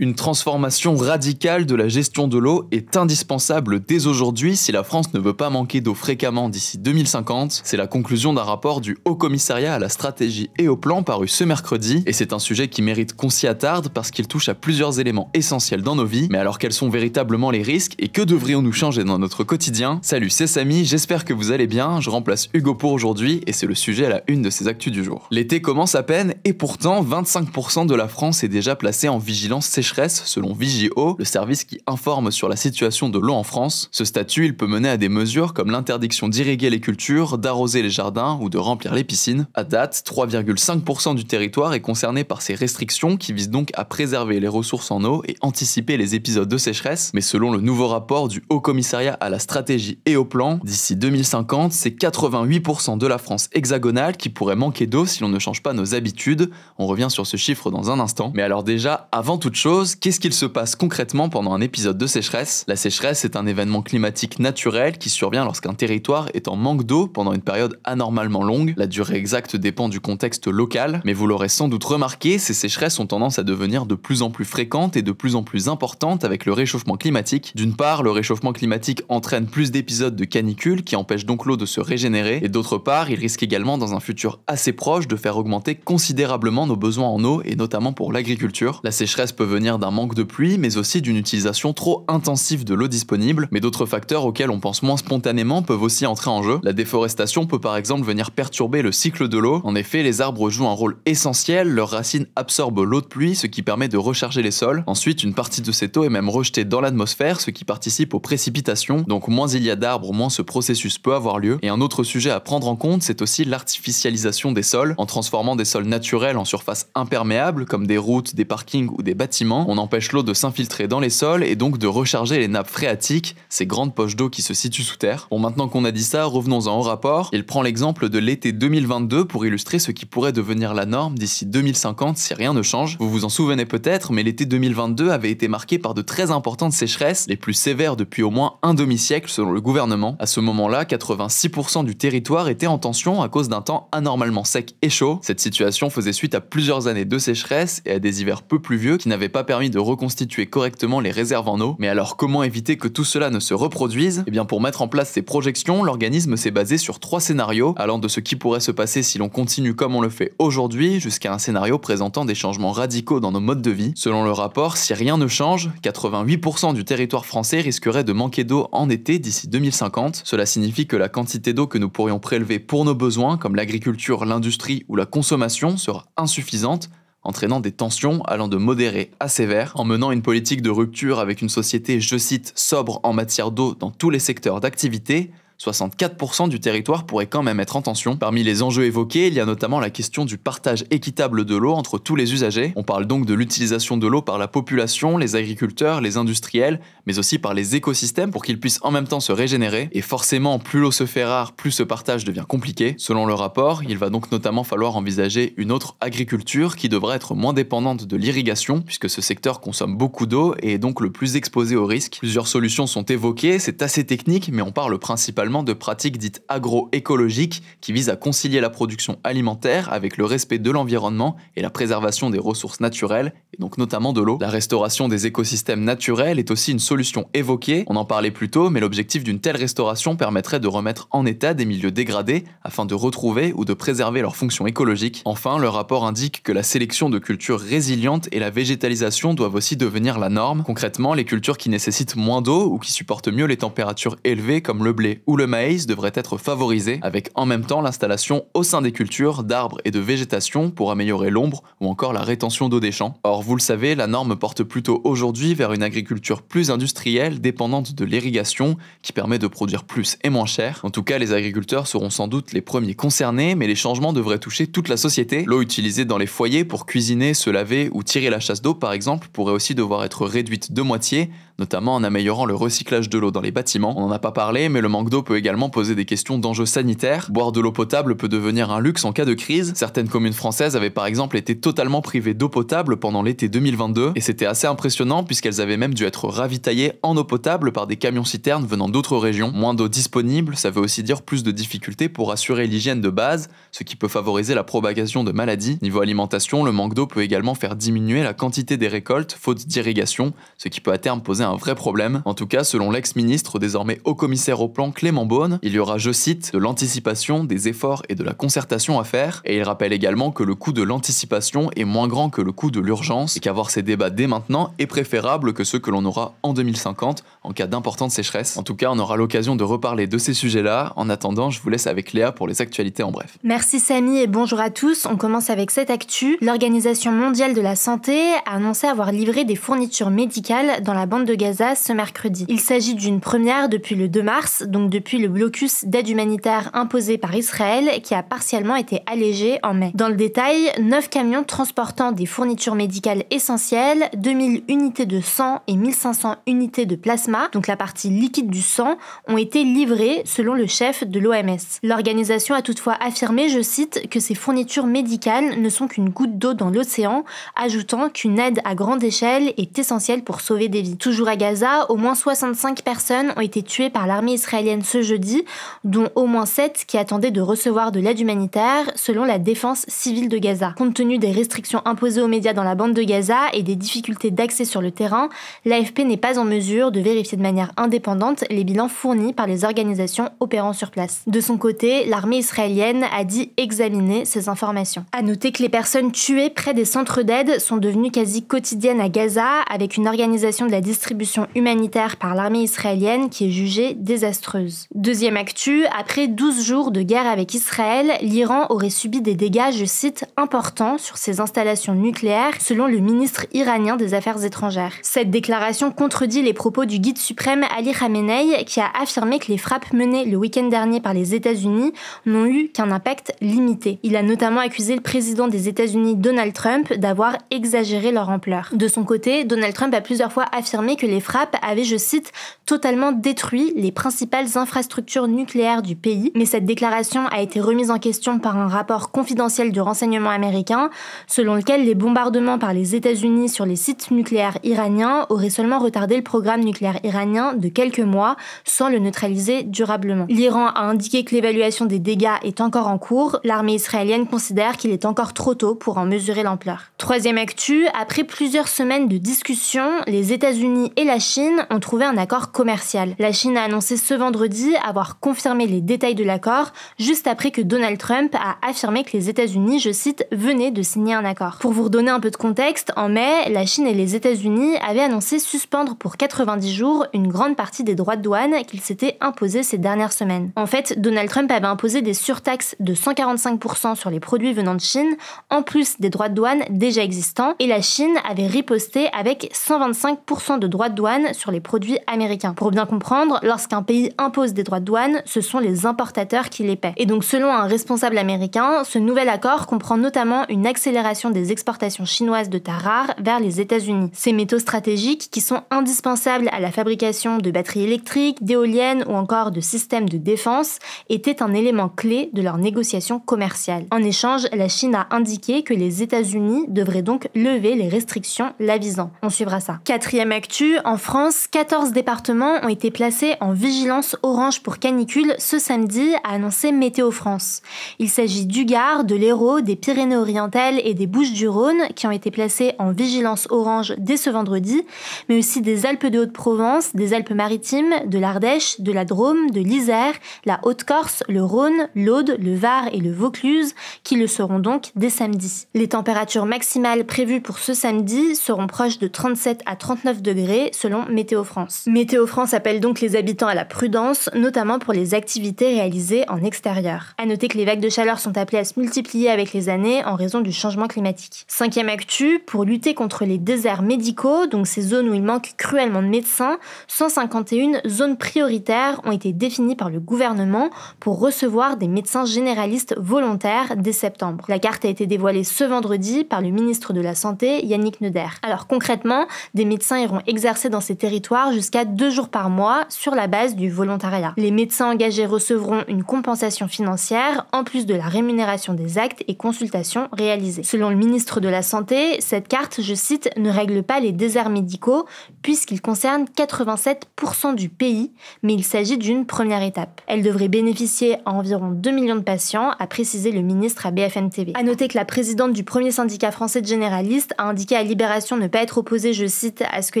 Une transformation radicale de la gestion de l'eau est indispensable dès aujourd'hui si la France ne veut pas manquer d'eau fréquemment d'ici 2050. C'est la conclusion d'un rapport du Haut Commissariat à la stratégie et au plan paru ce mercredi. Et c'est un sujet qui mérite qu'on s'y attarde parce qu'il touche à plusieurs éléments essentiels dans nos vies. Mais alors quels sont véritablement les risques et que devrions-nous changer dans notre quotidien? Salut, c'est Samy, j'espère que vous allez bien. Je remplace Hugo pour aujourd'hui et c'est le sujet à la une de ces actus du jour. L'été commence à peine et pourtant 25% de la France est déjà placée en vigilance sécheresse selon Vigio, le service qui informe sur la situation de l'eau en France. Ce statut, il peut mener à des mesures comme l'interdiction d'irriguer les cultures, d'arroser les jardins ou de remplir les piscines. À date, 3,5% du territoire est concerné par ces restrictions qui visent donc à préserver les ressources en eau et anticiper les épisodes de sécheresse. Mais selon le nouveau rapport du Haut Commissariat à la stratégie et au plan, d'ici 2050, c'est 88% de la France hexagonale qui pourrait manquer d'eau si l'on ne change pas nos habitudes. On revient sur ce chiffre dans un instant. Mais alors déjà, avant toute chose, qu'est-ce qu'il se passe concrètement pendant un épisode de sécheresse? La sécheresse est un événement climatique naturel qui survient lorsqu'un territoire est en manque d'eau pendant une période anormalement longue. La durée exacte dépend du contexte local, mais vous l'aurez sans doute remarqué, ces sécheresses ont tendance à devenir de plus en plus fréquentes et de plus en plus importantes avec le réchauffement climatique. D'une part, le réchauffement climatique entraîne plus d'épisodes de canicule qui empêchent donc l'eau de se régénérer, et d'autre part, il risque également dans un futur assez proche de faire augmenter considérablement nos besoins en eau et notamment pour l'agriculture. La sécheresse peut venir d'un manque de pluie, mais aussi d'une utilisation trop intensive de l'eau disponible. Mais d'autres facteurs auxquels on pense moins spontanément peuvent aussi entrer en jeu. La déforestation peut par exemple venir perturber le cycle de l'eau. En effet, les arbres jouent un rôle essentiel, leurs racines absorbent l'eau de pluie, ce qui permet de recharger les sols. Ensuite, une partie de cette eau est même rejetée dans l'atmosphère, ce qui participe aux précipitations. Donc moins il y a d'arbres, moins ce processus peut avoir lieu. Et un autre sujet à prendre en compte, c'est aussi l'artificialisation des sols. En transformant des sols naturels en surfaces imperméables, comme des routes, des parkings ou des bâtiments, on empêche l'eau de s'infiltrer dans les sols et donc de recharger les nappes phréatiques, ces grandes poches d'eau qui se situent sous terre. Bon, maintenant qu'on a dit ça, revenons-en au rapport. Il prend l'exemple de l'été 2022 pour illustrer ce qui pourrait devenir la norme d'ici 2050 si rien ne change. Vous vous en souvenez peut-être, mais l'été 2022 avait été marqué par de très importantes sécheresses, les plus sévères depuis au moins un demi-siècle selon le gouvernement. À ce moment-là, 86% du territoire était en tension à cause d'un temps anormalement sec et chaud. Cette situation faisait suite à plusieurs années de sécheresse et à des hivers peu pluvieux qui n'avaient pas permis de reconstituer correctement les réserves en eau. Mais alors comment éviter que tout cela ne se reproduise? Eh bien pour mettre en place ces projections, l'organisme s'est basé sur 3 scénarios, allant de ce qui pourrait se passer si l'on continue comme on le fait aujourd'hui, jusqu'à un scénario présentant des changements radicaux dans nos modes de vie. Selon le rapport, si rien ne change, 88% du territoire français risquerait de manquer d'eau en été d'ici 2050. Cela signifie que la quantité d'eau que nous pourrions prélever pour nos besoins, comme l'agriculture, l'industrie ou la consommation, sera insuffisante, entraînant des tensions allant de modérées à sévères, en menant une politique de rupture avec une société, je cite, sobre en matière d'eau dans tous les secteurs d'activité. 64% du territoire pourrait quand même être en tension. Parmi les enjeux évoqués, il y a notamment la question du partage équitable de l'eau entre tous les usagers. On parle donc de l'utilisation de l'eau par la population, les agriculteurs, les industriels, mais aussi par les écosystèmes pour qu'ils puissent en même temps se régénérer. Et forcément, plus l'eau se fait rare, plus ce partage devient compliqué. Selon le rapport, il va donc notamment falloir envisager une autre agriculture qui devrait être moins dépendante de l'irrigation, puisque ce secteur consomme beaucoup d'eau et est donc le plus exposé aux risques. Plusieurs solutions sont évoquées, c'est assez technique, mais on parle principalement de pratiques dites agroécologiques qui visent à concilier la production alimentaire avec le respect de l'environnement et la préservation des ressources naturelles, et donc notamment de l'eau. La restauration des écosystèmes naturels est aussi une solution évoquée, on en parlait plus tôt, mais l'objectif d'une telle restauration permettrait de remettre en état des milieux dégradés afin de retrouver ou de préserver leur fonction écologique. Enfin, le rapport indique que la sélection de cultures résilientes et la végétalisation doivent aussi devenir la norme. Concrètement, les cultures qui nécessitent moins d'eau ou qui supportent mieux les températures élevées comme le blé ou le maïs devrait être favorisé, avec en même temps l'installation au sein des cultures d'arbres et de végétation pour améliorer l'ombre ou encore la rétention d'eau des champs. Or, vous le savez, la norme porte plutôt aujourd'hui vers une agriculture plus industrielle, dépendante de l'irrigation, qui permet de produire plus et moins cher. En tout cas, les agriculteurs seront sans doute les premiers concernés, mais les changements devraient toucher toute la société. L'eau utilisée dans les foyers pour cuisiner, se laver ou tirer la chasse d'eau, par exemple, pourrait aussi devoir être réduite de moitié, notamment en améliorant le recyclage de l'eau dans les bâtiments. On n'en a pas parlé, mais le manque d'eau peut également poser des questions d'enjeux sanitaires. Boire de l'eau potable peut devenir un luxe en cas de crise. Certaines communes françaises avaient par exemple été totalement privées d'eau potable pendant l'été 2022, et c'était assez impressionnant puisqu'elles avaient même dû être ravitaillées en eau potable par des camions-citernes venant d'autres régions. Moins d'eau disponible, ça veut aussi dire plus de difficultés pour assurer l'hygiène de base, ce qui peut favoriser la propagation de maladies. Niveau alimentation, le manque d'eau peut également faire diminuer la quantité des récoltes, faute d'irrigation, ce qui peut à terme poser un vrai problème. En tout cas, selon l'ex-ministre, désormais haut-commissaire au plan Clément Beaune, il y aura, je cite, de l'anticipation, des efforts et de la concertation à faire, et il rappelle également que le coût de l'anticipation est moins grand que le coût de l'urgence, et qu'avoir ces débats dès maintenant est préférable que ceux que l'on aura en 2050 en cas d'importante sécheresse. En tout cas, on aura l'occasion de reparler de ces sujets-là. En attendant, je vous laisse avec Léa pour les actualités en bref. Merci Samy et bonjour à tous. On commence avec cette actu. L'Organisation mondiale de la santé a annoncé avoir livré des fournitures médicales dans la bande de Gaza ce mercredi. Il s'agit d'une première depuis le 2 mars, donc depuis le blocus d'aide humanitaire imposé par Israël qui a partiellement été allégé en mai. Dans le détail, 9 camions transportant des fournitures médicales essentielles, 2000 unités de sang et 1500 unités de plasma, donc la partie liquide du sang, ont été livrés selon le chef de l'OMS. L'organisation a toutefois affirmé, je cite, que ces fournitures médicales ne sont qu'une goutte d'eau dans l'océan, ajoutant qu'une aide à grande échelle est essentielle pour sauver des vies. Toujours à Gaza, au moins 65 personnes ont été tuées par l'armée israélienne ce jeudi, dont au moins 7 qui attendaient de recevoir de l'aide humanitaire, selon la défense civile de Gaza. Compte tenu des restrictions imposées aux médias dans la bande de Gaza et des difficultés d'accès sur le terrain, l'AFP n'est pas en mesure de vérifier de manière indépendante les bilans fournis par les organisations opérant sur place. De son côté, l'armée israélienne a dit examiner ces informations. À noter que les personnes tuées près des centres d'aide sont devenues quasi quotidiennes à Gaza, avec une organisation de la distribution humanitaire par l'armée israélienne qui est jugée désastreuse. Deuxième actu, après 12 jours de guerre avec Israël, l'Iran aurait subi des dégâts, je cite, importants sur ses installations nucléaires, selon le ministre iranien des Affaires étrangères. Cette déclaration contredit les propos du guide suprême Ali Khamenei, qui a affirmé que les frappes menées le week-end dernier par les États-Unis n'ont eu qu'un impact limité. Il a notamment accusé le président des États-Unis Donald Trump d'avoir exagéré leur ampleur. De son côté, Donald Trump a plusieurs fois affirmé que les frappes avaient, je cite, totalement détruit les principales infrastructures nucléaires du pays, mais cette déclaration a été remise en question par un rapport confidentiel du renseignement américain, selon lequel les bombardements par les États-Unis sur les sites nucléaires iraniens auraient seulement retardé le programme nucléaire iranien de quelques mois, sans le neutraliser durablement. L'Iran a indiqué que l'évaluation des dégâts est encore en cours. L'armée israélienne considère qu'il est encore trop tôt pour en mesurer l'ampleur. Troisième actu, après plusieurs semaines de discussions, les États-Unis et la Chine ont trouvé un accord commercial. La Chine a annoncé ce vendredi avoir confirmé les détails de l'accord, juste après que Donald Trump a affirmé que les États-Unis, je cite, venaient de signer un accord. Pour vous redonner un peu de contexte, en mai, la Chine et les États-Unis avaient annoncé suspendre pour 90 jours une grande partie des droits de douane qu'ils s'étaient imposés ces dernières semaines. En fait, Donald Trump avait imposé des surtaxes de 145% sur les produits venant de Chine, en plus des droits de douane déjà existants, et la Chine avait riposté avec 125% de droits de douane sur les produits américains. Pour bien comprendre, lorsqu'un pays impose des droits de douane, ce sont les importateurs qui les paient. Et donc selon un responsable américain, ce nouvel accord comprend notamment une accélération des exportations chinoises de terres rares vers les États-Unis. Ces métaux stratégiques qui sont indispensables à la fabrication de batteries électriques, d'éoliennes ou encore de systèmes de défense étaient un élément clé de leurs négociations commerciales. En échange, la Chine a indiqué que les États-Unis devraient donc lever les restrictions la visant. On suivra ça. Quatrième actu, en France, 14 départements ont été placés en vigilance orange pour canicule ce samedi, a annoncé Météo France. Il s'agit du Gard, de l'Hérault, des Pyrénées-Orientales et des Bouches-du-Rhône qui ont été placés en vigilance orange dès ce vendredi, mais aussi des Alpes de Haute-Provence, des Alpes-Maritimes, de l'Ardèche, de la Drôme, de l'Isère, la Haute-Corse, le Rhône, l'Aude, le Var et le Vaucluse qui le seront donc dès samedi. Les températures maximales prévues pour ce samedi seront proches de 37 à 39 degrés selon Météo France. Météo France appelle donc les habitants à la prudence, notamment pour les activités réalisées en extérieur. À noter que les vagues de chaleur sont appelées à se multiplier avec les années en raison du changement climatique. Cinquième actu, pour lutter contre les déserts médicaux, donc ces zones où il manque cruellement de médecins, 151 zones prioritaires ont été définies par le gouvernement pour recevoir des médecins généralistes volontaires dès septembre. La carte a été dévoilée ce vendredi par le ministre de la Santé, Yannick Neuder. Alors concrètement, des médecins iront exercer dans ces territoires jusqu'à 2 jours par mois sur la base du volontariat volontariat. Les médecins engagés recevront une compensation financière en plus de la rémunération des actes et consultations réalisées. Selon le ministre de la Santé, cette carte, je cite, ne règle pas les déserts médicaux puisqu'il concerne 87% du pays, mais il s'agit d'une première étape. Elle devrait bénéficier à environ 2 millions de patients, a précisé le ministre à BFM TV. À noter que la présidente du premier syndicat français de généralistes a indiqué à Libération ne pas être opposée, je cite, à ce que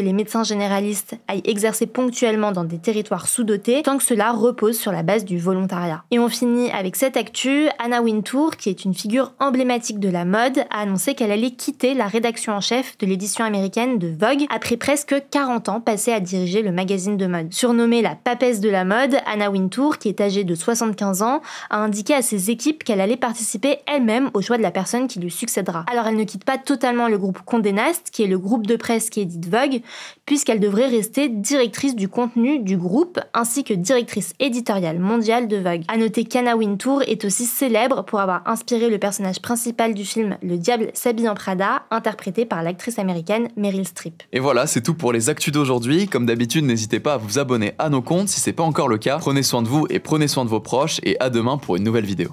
les médecins généralistes aillent exercer ponctuellement dans des territoires sous-dotés tant que cela repose sur la base du volontariat. Et on finit avec cette actu. Anna Wintour, qui est une figure emblématique de la mode, a annoncé qu'elle allait quitter la rédaction en chef de l'édition américaine de Vogue après presque 40 ans passés à diriger le magazine de mode. Surnommée la papesse de la mode, Anna Wintour, qui est âgée de 75 ans, a indiqué à ses équipes qu'elle allait participer elle-même au choix de la personne qui lui succédera. Alors elle ne quitte pas totalement le groupe Condé Nast, qui est le groupe de presse qui édite Vogue, puisqu'elle devrait rester directrice du contenu du groupe ainsi que directrice éditoriale mondiale de Vogue. À noter qu'Anna Wintour est aussi célèbre pour avoir inspiré le personnage principal du film Le Diable s'habille en Prada, interprété par l'actrice américaine Meryl Streep. Et voilà, c'est tout pour les actus d'aujourd'hui. Comme d'habitude, n'hésitez pas à vous abonner à nos comptes si c'est pas encore le cas. Prenez soin de vous et prenez soin de vos proches et à demain pour une nouvelle vidéo.